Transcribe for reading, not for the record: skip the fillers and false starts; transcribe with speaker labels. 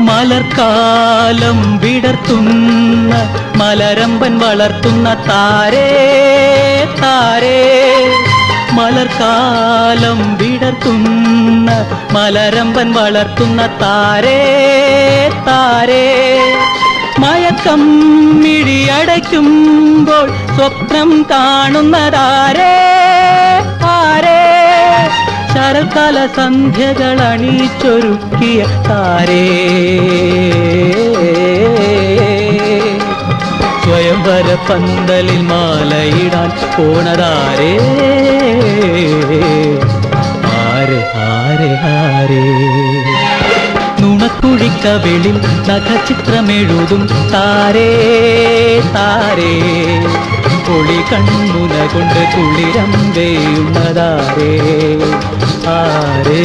Speaker 1: മലർക്കാലം വിടർത്തുന്ന മലരമ്പൻ വളർത്തുന്ന താരേ താരേ, മലർക്കാലം വിടർത്തുന്ന മലരമ്പൻ വളർത്തുന്ന താരേ താരേ, മയക്കം മിഴിയടയ്ക്കുമ്പോൾ സ്വപ്നം കാണുന്നതാരേ താരേ, ശരത്കാല സന്ധ്യകൾ അണിയിച്ചൊരുക്കിയ താരേ, സ്വയംവര പന്തലിൽ മാലയിടാൻ പോണതാരേ, ആരെ ആരെ ആരേ, നുണക്കുഴിക്കവിളിൽ നഖചിത്രമെഴുതും താരേ താരേ, പൊളി കൺമുന കൊണ്ട് കുളിരം വേയുന്നതാരേ ആരേ.